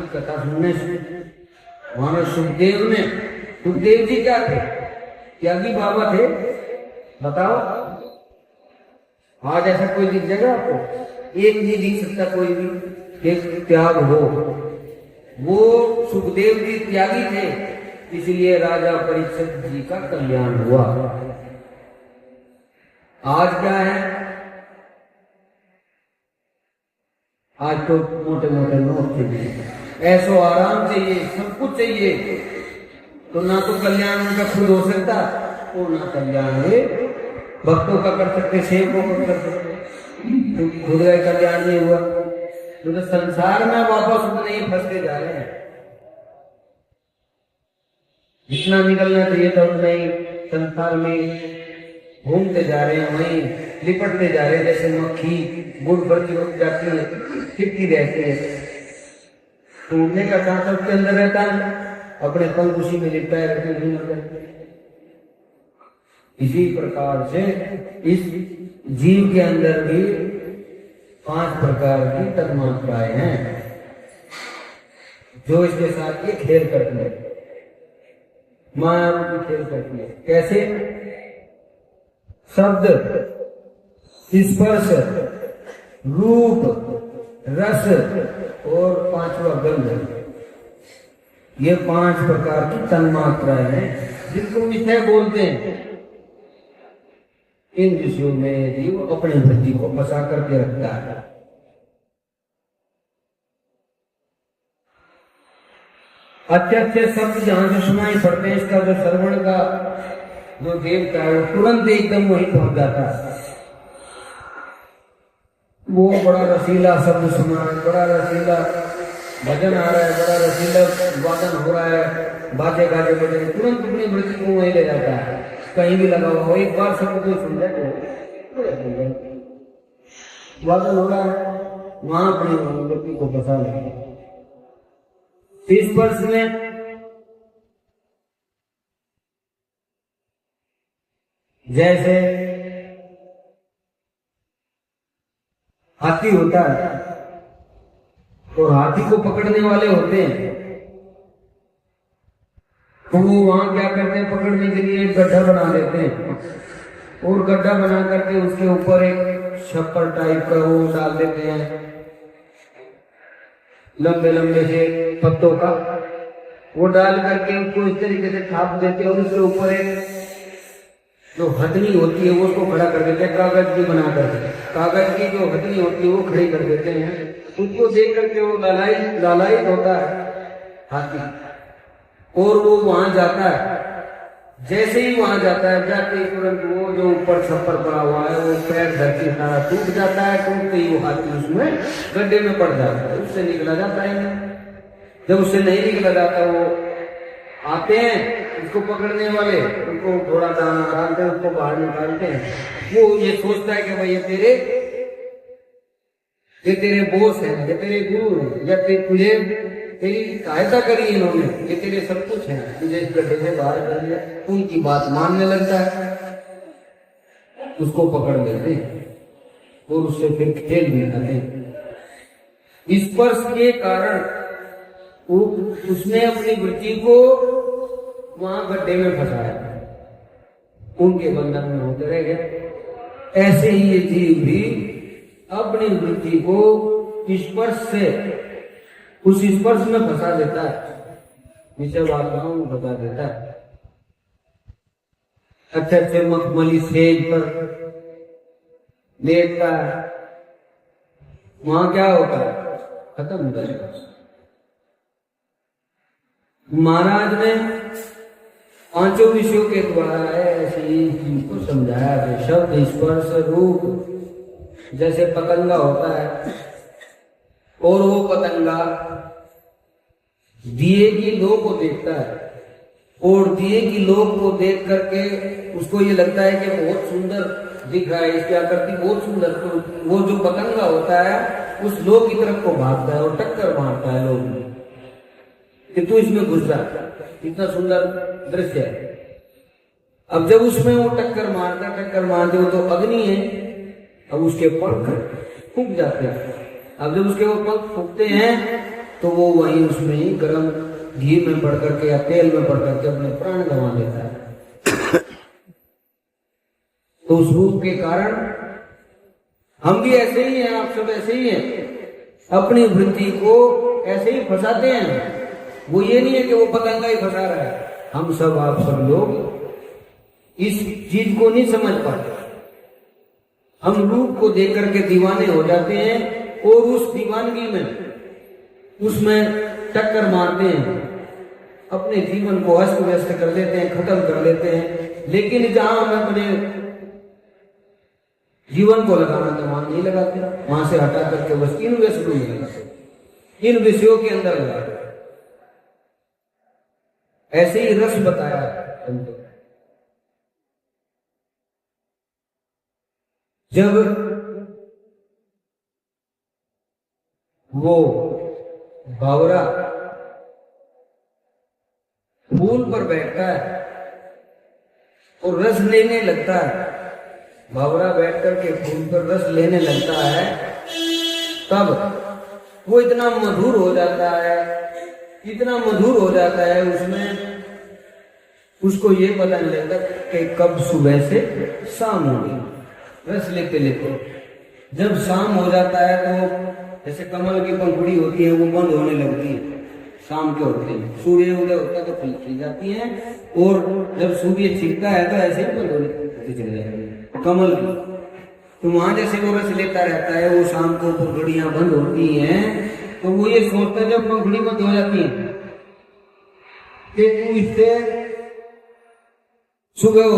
कथा सुनने से वहां सुखदेव जी क्या थे? त्यागी बाबा थे। बताओ, आज ऐसा कोई दिख जाएगा आपको? एक नहीं दिख सकता कोई भी एक त्याग हो। वो सुखदेव जी त्यागी थे, इसलिए राजा परीक्षित जी का कल्याण हुआ। आज क्या है? आज तो मोटे मोटे नोट चाहिए, ऐसो आराम चाहिए, सब कुछ चाहिए, तो ना तो कल्याण उनका खुद हो सकता और ना कल्याण वे भक्तों का कर सकते, सेवकों का कर सकते। तो खुद का कल्याण नहीं हुआ तो संसार में वापस उतने ही फंसते जा रहे हैं। जितना निकलना चाहिए था उतना ही संसार में घूमते जा रहे हैं, वहीं लिपटते जा रहे हैं। जैसे मक्खी गुड़ पर चिपक जाती है, चिपकी रहती है, टूटने का चांस उसके अंदर रहता है, अपने पंख उसी में लिपटाए रहते हैं। इसी प्रकार से इस जीव के अंदर भी 5 प्रकार की तन्मात्राएं हैं जो इसके साथ ये खेल करती है, माया रूपी खेल करती है। कैसे? शब्द, स्पर्श, रूप, रस और 5वां गंध। ये 5 प्रकार की तन्मात्राएं हैं जिनको विषय बोलते हैं। इन विषयों में जीव अपनी वृत्ति को फंसा करके रखता है। अच्छे अच्छे शब्द जहां से सुनाई पड़ते हैं, इसका जो श्रवण का जो देवता है वो तुरंत एकदम वहीं पहुंच जाता है। वो बड़ा रसीला शब्द सुना है, बड़ा रसीला भजन आ रहा है, बड़ा रसीला वादन हो रहा है, बाजे गाजे बजे, तुरंत अपनी वृत्ति को वहीं ले जाता है। कहीं भी लगा हुआ, एक बार शब्द को सुन जाए तो वादन हो रहा है, वहां अपनी वृत्ति को फंसा लेंगे। स्पर्श में जैसे हाथी होता है और हाथी को पकड़ने वाले होते हैं, तो वो वहां क्या करते हैं? पकड़ने के लिए एक गड्ढा बना देते हैं और गड्ढा बना करके उसके ऊपर एक छप्पर टाइप का वो डाल देते हैं, लंबे लंबे से पत्तों का वो डाल करके उसको इस तरीके से थाप देते हैं और उसके ऊपर एक जो हथनी होती है वो उसको खड़ा कर देते हैं, कागज की बना करके। कागज की जो हथनी होती है वो खड़ी कर देते हैं। उसको देख करके वो लालायित होता है हाथी और वो वहां जाता है। जैसे ही वहां जाता है, जाते ही तुरंत वो जो ऊपर छप्पर पड़ा हुआ है वो पैर धरती सारा टूट जाता है। टूटते ही वो हाथी उसमें गड्ढे में पड़ जाता है, उससे निकला जाता है। जब उससे नहीं निकला जाता, वो आते हैं उसको पकड़ने वाले, उनको थोड़ा दाना डालते हैं, उसको बाहर निकालते हैं। वो ये सोचता है कि भाई ये तेरे बॉस हैं, ये तेरे गुरु हैं, या तुझे तेरी सहायता करी इन्होंने, ये तेरे सब कुछ है, तुझे इस गड्ढे से बाहर कर दिया। उनकी बात मानने लगता है, उसको पकड़ लेते हैं और उससे फिर खेल भी करते हैं। स्पर्श के कारण उसने अपनी वृत्ति को वहां गड्ढे में फंसाया, उनके बंधन में होते रह गए। ऐसे ही ये जीव भी अपनी वृत्ति को स्पर्श से उस स्पर्श में फंसा देता है, विषय वासनाओं में फंसा देता है। अच्छे अच्छे मखमली सेज पर लेटता है, वहां क्या होता है? खत्म हो जाएगा। महाराज ने 5 विषयों के द्वारा ऐसे ही चीज को समझाया है। शब्द, स्पर्श, रूप। जैसे पतंगा होता है और वो पतंगा दिए की लो को देखता है और दिए की लो को देख करके उसको ये लगता है कि बहुत सुंदर दिख रहा है, इसकी आकृति बहुत सुंदर। तो वो जो पतंगा होता है उस लो की तरफ को भागता है और टक्कर मारता है लोग कि तू इसमें घुस जा, इतना सुंदर दृश्य है। अब जब उसमें वो टक्कर मारते हो तो अग्नि है, अब उसके पंख फूक जाते हैं। अब जब उसके वो पंख फूकते हैं तो वो वहीं उसमें ही गर्म घी में पड़ करके या तेल में पड़ करके अपने प्राण गंवा देता है। तो उस रूप के कारण हम भी ऐसे ही हैं, आप सब ऐसे ही हैं, अपनी वृत्ति को ऐसे ही फंसाते हैं। वो ये नहीं है कि वो पतंगा ही फंसा रहा है, हम सब आप सब लोग इस चीज को नहीं समझ पाते। हम रूप को देख करके दीवाने हो जाते हैं और उस दीवानगी में उसमें टक्कर मारते हैं, अपने जीवन को अस्त व्यस्त कर देते हैं, खत्म कर देते हैं। लेकिन जहां हम अपने जीवन को लगाना तो वहां नहीं लगाते, वहां से हटा करके बस इन व्यस्तों में लगाते, इन विषयों के अंदर लगाते। ऐसे ही रस बताया हमको। जब वो बावरा फूल पर बैठता है और रस लेने लगता है, बावरा बैठ करके फूल पर रस लेने लगता है, तब वो इतना मधुर हो जाता है, इतना मधुर हो जाता है उसमें, उसको ये पता नहीं लगता कि कब सुबह से शाम हो गई। रस लेते लेते जब शाम हो जाता है तो जैसे कमल की पंखुड़ी होती है वो बंद होने लगती है, शाम के होते हैं, सूर्य उदय होता है तो खुल जाती है, और जब सूर्य छिपता है तो ऐसे ही बंद होने चले जाती कमल की। तो वहां जैसे वो रस लेता रहता है, वो शाम को पंखुड़ियां बंद होती हैं, तो वो ये सोचता है जब पंखुड़ी बंद हो जाती है कि तू इससे सुबह